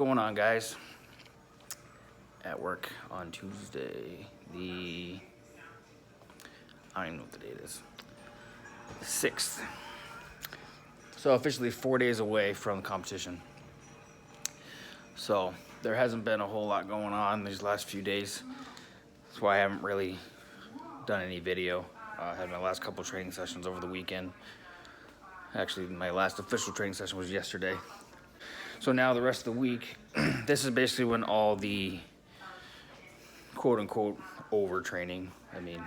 going on, guys? At work on Tuesday, I don't even know what the date is, 6th. So officially 4 days away from the competition. So there hasn't been a whole lot going on these last few days. That's why I haven't really done any video. I had my last couple training sessions over the weekend. Actually, my last official training session was yesterday. So now the rest of the week, this is basically when all the quote-unquote overtraining. I mean,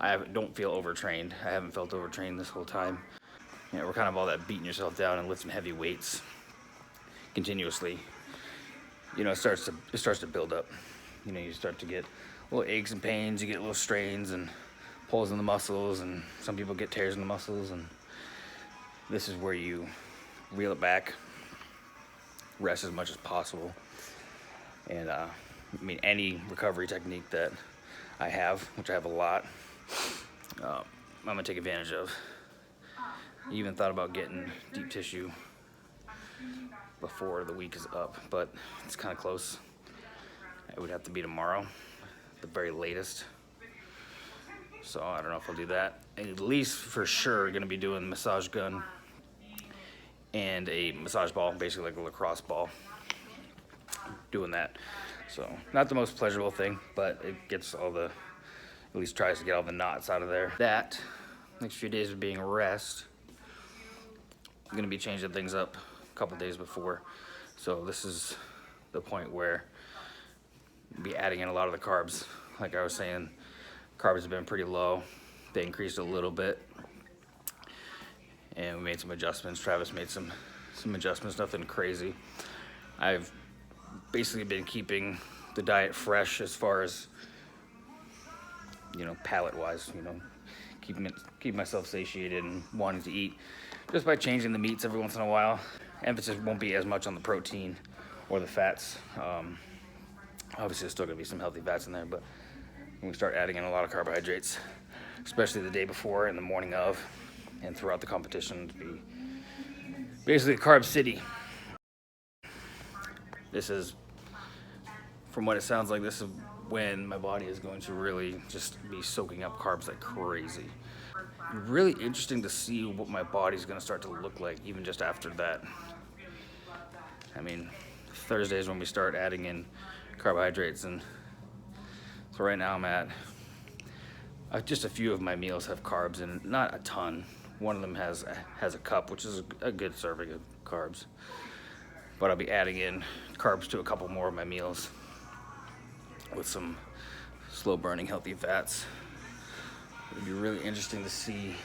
I don't feel overtrained. I haven't felt overtrained this whole time. You know, we're kind of all that beating yourself down and lifting heavy weights continuously. You know, it starts to build up. You know, you start to get little aches and pains. You get little strains and pulls in the muscles, and some people get tears in the muscles. And this is where you reel it back, rest as much as possible, and I mean, any recovery technique that I have, which I have a lot, I'm gonna take advantage of. I even thought about getting deep tissue before the week is up, but it's kind of close. It would have to be tomorrow, the very latest. So I don't know if I'll do that. At least for sure, gonna be doing massage gun and a massage ball, basically like a lacrosse ball. Doing that. So not the most pleasurable thing, but it gets all the, at least tries to get all the knots out of there. That next few days of being a rest, I'm gonna be changing things up a couple days before. So this is the point where we'll be adding in a lot of the carbs. Like I was saying, carbs have been pretty low. They increased a little bit, and we made some adjustments. Travis made some adjustments, nothing crazy. I've basically been keeping the diet fresh as far as, you know, palate wise, you know, keep myself satiated and wanting to eat just by changing the meats every once in a while. Emphasis won't be as much on the protein or the fats. Obviously there's still gonna be some healthy fats in there, but when we start adding in a lot of carbohydrates, especially the day before and the morning of and throughout the competition, to be basically carb city. This is, from what it sounds like, this is when my body is going to really just be soaking up carbs like crazy. Really interesting to see what my body's gonna start to look like even just after that. I mean, Thursday is when we start adding in carbohydrates, and so right now I'm at, just a few of my meals have carbs and not a ton. One of them has a cup, which is a good serving of carbs. But I'll be adding in carbs to a couple more of my meals with some slow burning healthy fats. It'll be really interesting to see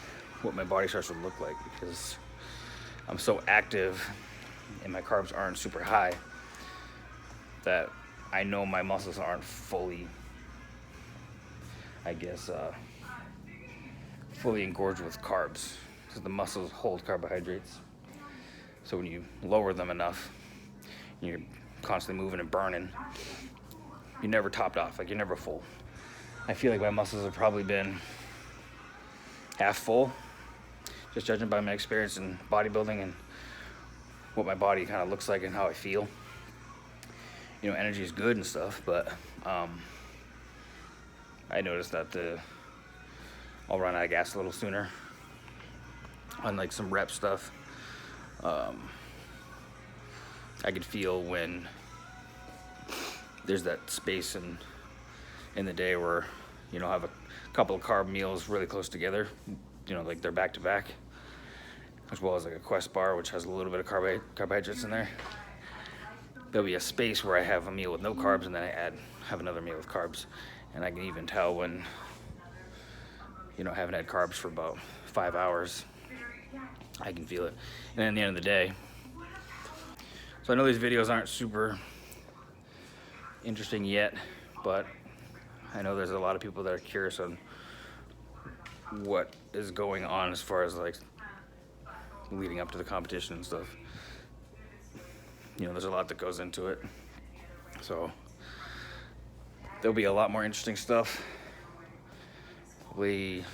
what my body starts to look like, because I'm so active and my carbs aren't super high that I know my muscles aren't fully, I guess, fully engorged with carbs, because the muscles hold carbohydrates. So when you lower them enough, you're constantly moving and burning, you're never topped off, like you're never full. I feel like my muscles have probably been half full, just judging by my experience in bodybuilding and what my body kind of looks like and how I feel. You know, energy is good and stuff, but I noticed that I'll run out of gas a little sooner on like some rep stuff. I could feel when there's that space in the day where, you know, I have a couple of carb meals really close together, you know, like they're back to back, as well as like a Quest bar, which has a little bit of carbohydrates in there. There'll be a space where I have a meal with no carbs, and then I have another meal with carbs. And I can even tell when, you know, I haven't had carbs for about 5 hours. I can feel it. And then at the end of the day, so I know these videos aren't super interesting yet, but I know there's a lot of people that are curious on what is going on as far as like leading up to the competition and stuff. You know, there's a lot that goes into it. So there'll be a lot more interesting stuff. Probably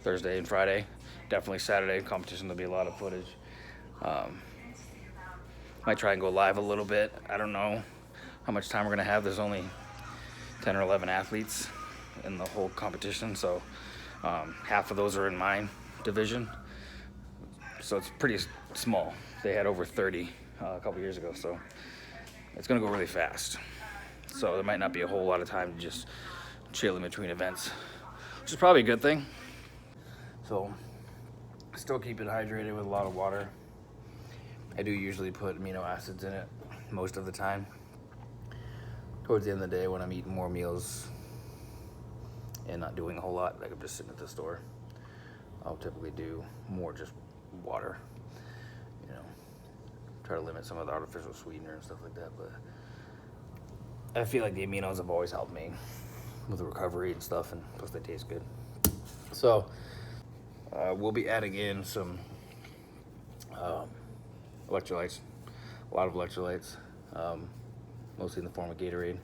Thursday and Friday. Definitely Saturday competition, there'll be a lot of footage. Might try and go live a little bit. I don't know how much time we're gonna have. There's only 10 or 11 athletes in the whole competition, so half of those are in my division. So it's pretty small. They had over 30 a couple years ago, so it's gonna go really fast. So there might not be a whole lot of time to just chill in between events, which is probably a good thing. So still keep it hydrated with a lot of water. I do usually put amino acids in it most of the time. Towards the end of the day when I'm eating more meals and not doing a whole lot, like I'm just sitting at the store, I'll typically do more just water, you know, try to limit some of the artificial sweetener and stuff like that. But I feel like the aminos have always helped me with the recovery and stuff, and plus they taste good. So we'll be adding in some electrolytes, a lot of electrolytes, mostly in the form of Gatorade.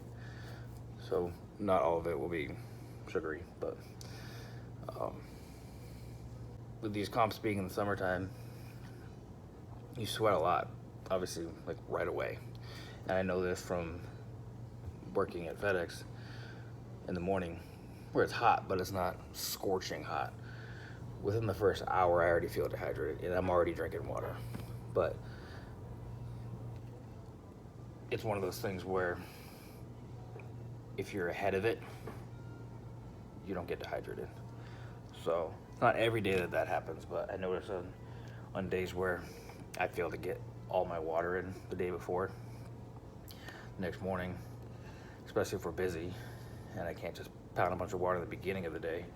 So not all of it will be sugary, but with these comps being in the summertime, you sweat a lot, obviously, like right away. And I know this from working at FedEx in the morning, where it's hot, but it's not scorching hot. Within the first hour, I already feel dehydrated, and I'm already drinking water. But it's one of those things where if you're ahead of it, you don't get dehydrated. So not every day that happens, but I notice on days where I fail to get all my water in the day before, next morning, especially if we're busy and I can't just pound a bunch of water at the beginning of the day,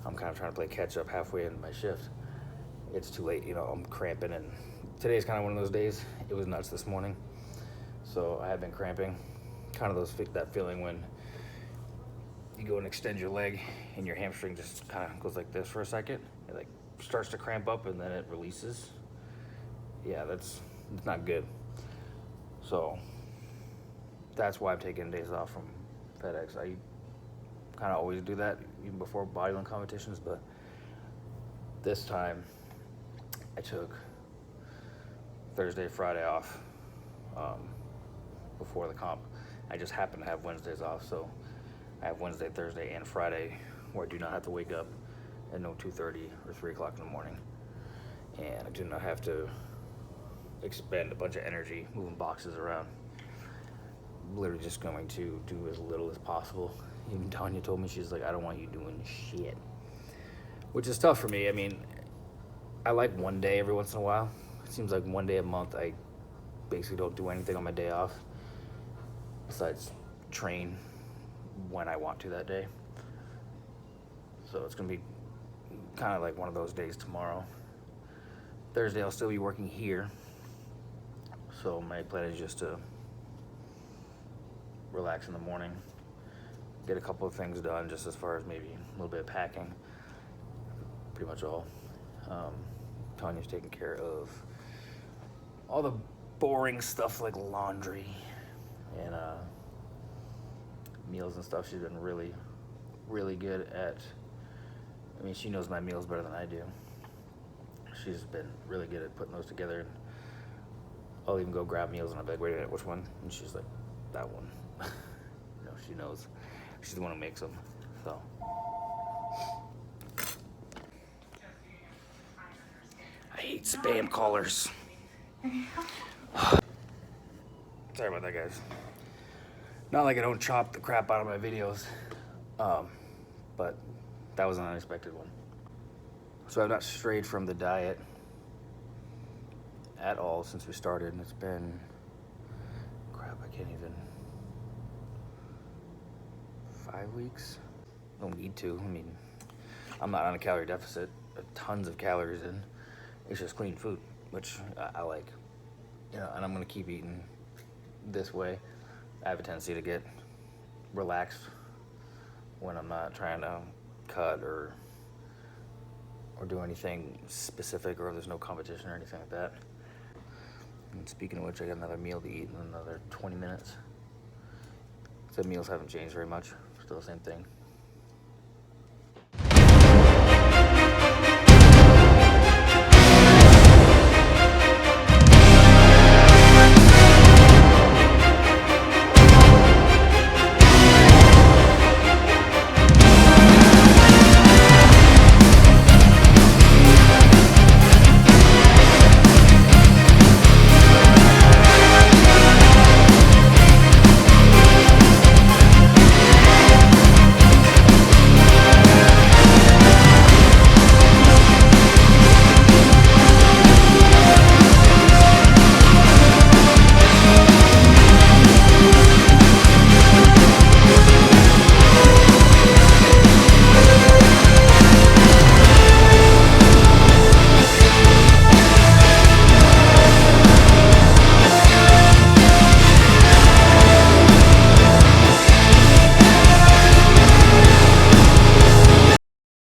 I'm kind of trying to play catch up halfway into my shift. It's too late, you know, I'm cramping, and today's kind of one of those days. It was nuts this morning, so I have been cramping. Kind of that feeling when you go and extend your leg and your hamstring just kind of goes like this for a second. It like starts to cramp up and then it releases. Yeah, it's not good. So that's why I'm taking days off from FedEx. I kind of always do that even before bodybuilding competitions, but this time I took Thursday, Friday off before the comp. I just happen to have Wednesdays off, so I have Wednesday, Thursday, and Friday where I do not have to wake up at no 2:30 or 3 o'clock in the morning, and I do not have to expend a bunch of energy moving boxes around. I'm literally just going to do as little as possible. Even Tanya told me, she's like, I don't want you doing shit, which is tough for me. I mean, I like one day every once in a while. It seems like one day a month I basically don't do anything on my day off besides train when I want to that day. So it's gonna be kind of like one of those days tomorrow. Thursday I'll still be working here, so my plan is just to relax in the morning, get a couple of things done, just as far as maybe a little bit of packing. Pretty much all. Tanya's taking care of all the boring stuff like laundry and meals and stuff. She's been really, really good at, I mean, she knows my meals better than I do. She's been really good at putting those together. And I'll even go grab meals and I'm like, wait a minute, which one? And she's like, that one. You know, she knows. She's the one who makes them. So. I hate spam callers. Sorry about that, guys. Not like I don't chop the crap out of my videos, but that was an unexpected one. So I've not strayed from the diet at all since we started. It's been, crap, I can't even, 5 weeks? Don't need to. I mean, I'm not on a calorie deficit. Tons of calories in. It's just clean food, which I like. You know, and I'm gonna keep eating this way. I have a tendency to get relaxed when I'm not trying to cut or do anything specific, or if there's no competition or anything like that. And speaking of which, I got another meal to eat in another 20 minutes. So meals haven't changed very much. Still the same thing.